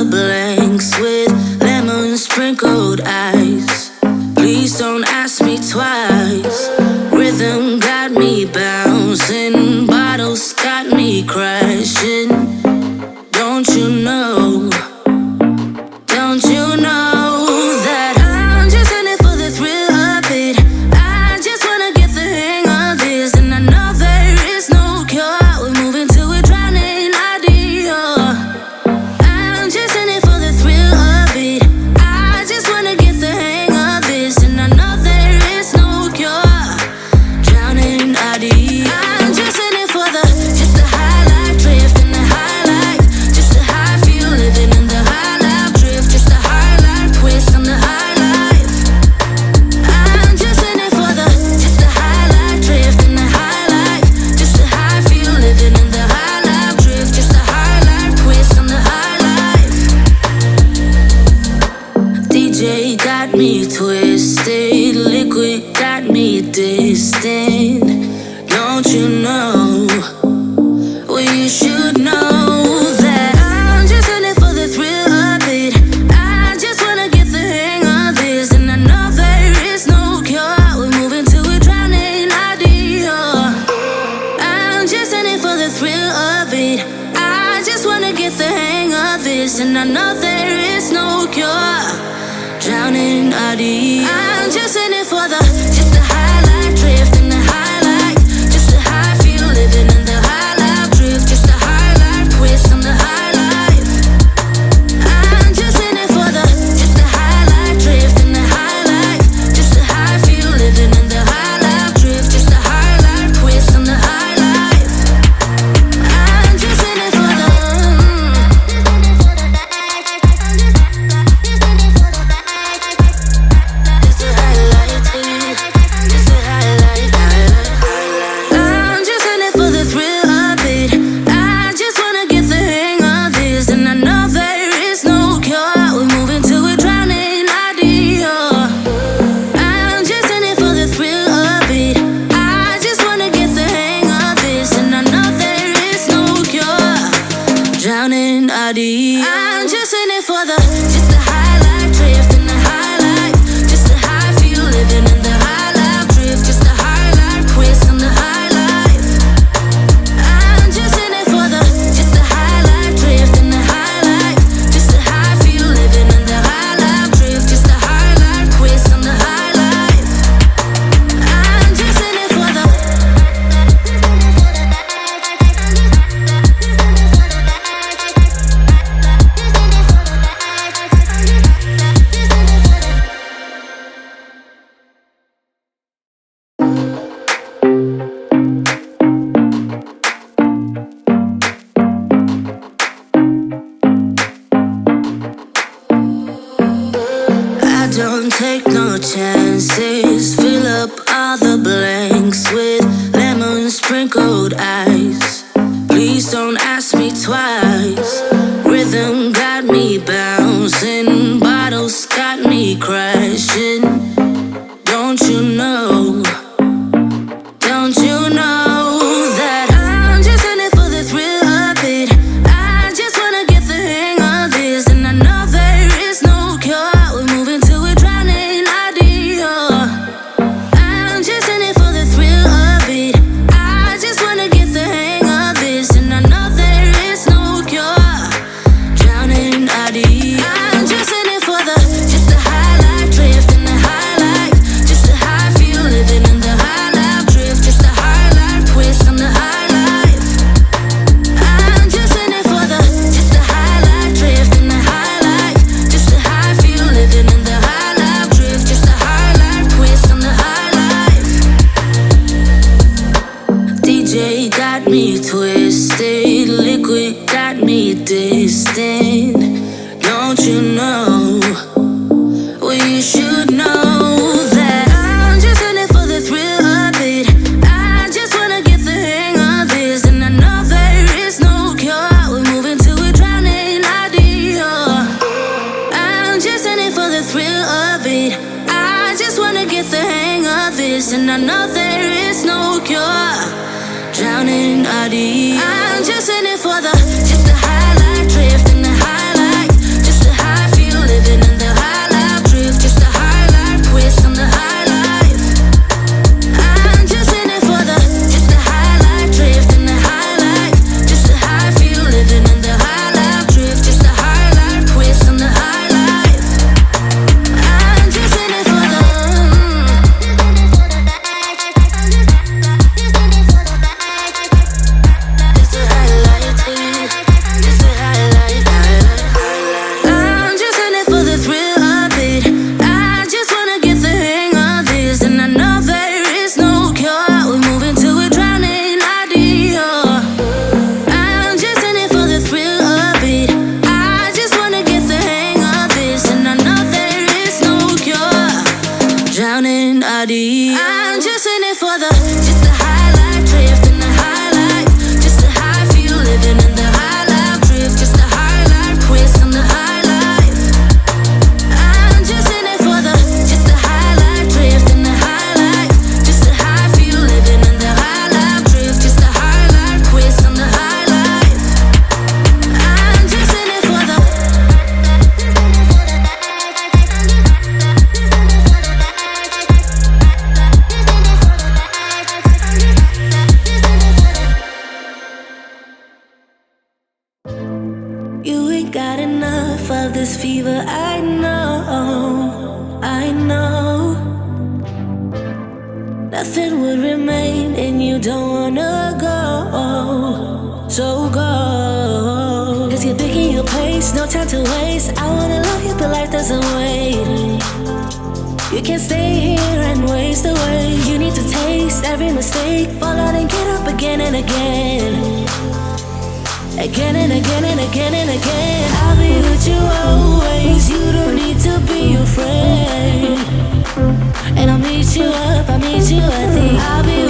blanks with lemon sprinkled ice. Please don't ask me twice. Rhythm got me bouncing, bottles got me crashing. Don't you know? Don't you know that I'm just in it for the thrill of it? I just wanna get the hang of this, and I know there is no cure. We're moving to a drowning idea. I'm just in it for the thrill of it. I just wanna get the hang of this, and I know there is no cure. Drowning idea. I'm just in it for the high life drift and the high life, just the high feel living in the high life drift, just the high life twist on the high life. I'm just in it for the high life drift and the high life, just the high feel living in the high life drift, just the high life twist on the high life. DJ got me twisted, liquid got me distant. Don't you know? Well, you should know that I'm just in it for the thrill of it. I just wanna get the hang of this, and I know there is no cure. We're moving to a drowning idea. I'm just in it for the thrill of it. I just wanna get the hang of this, and I know there is no cure. Drowning idea. I'm just in it for the high life drift and the high life, just the high feel living in the high life drift, just the high life twist on the high life. I'm just in it for the high life drift and the high life, just the high feel living in the high life drift, just the high life twist on the high life. I'm just in it for the just the high life, just the high life. I'm just in it for the thrill of it. I just wanna get the hang of this, and I know there is no cure. We're moving to a drowning idea. I'm just in it for the thrill of it. I just wanna get the hang of this, and I know there is no cure. Drowning idea. I'm just in it for the high life drift and the high life, just the high feel living in the high life drift, just the high life twist on the high life. I'm just in it for the high life drift and the high life, just the high feel living in the high life drift, just the high life twist on the high life. I'm just in it for the I don't take no chances. Fill up all the blanks with lemon sprinkled ice. Please don't ask me twice. Rhythm got me bouncing, bottles got me crashing. Don't you know? Don't you know that I'm just in it for the thrill of it? I just wanna get the hang of this, and I know there is no cure. We're moving to a drowning idea. I'm just in it for the thrill of it. I just wanna get the hang of this, and I know there is no cure. Drowning idea. I'm just in it for the high life drift and the high life, just the high feel living in the high life drift, just the high life twist on the high life. I'm just in it for the high life drift and the high life, just the high feel living in the high life drift, just the high life twist on the high life. DJ got me twisted, liquid got me distant. Don't you know? Well, you should know that I'm just in it for the thrill of it. I just wanna get the hang of this, and I know there is no cure. We're moving to a drowning idea. I'm just in it for the thrill of it. I just wanna get the hang of this, and I know there is no cure. Drowning idea. I'm just in it for the high life drift and the high life, body. I'm just in it for just the high life, drift in the high life, just the high feel living in the high life, drift, just the high life, quiz on the high life. I'm just in it for just the high life, drift in the high life, just the high feel living in the high life, drift, just the high life, quiz on the high life. I'm just in it for You ain't got enough of this fever, I know, I know. Nothing would remain and you don't wanna go, so go. Cause you're picking your pace, no time to waste. I wanna love you but life doesn't wait. You can't stay here and waste away. You need to taste every mistake, fall out and get up again and again. Again and again and again and again. I'll be with you always. You don't need to be afraid. And I'll meet you at the I'll be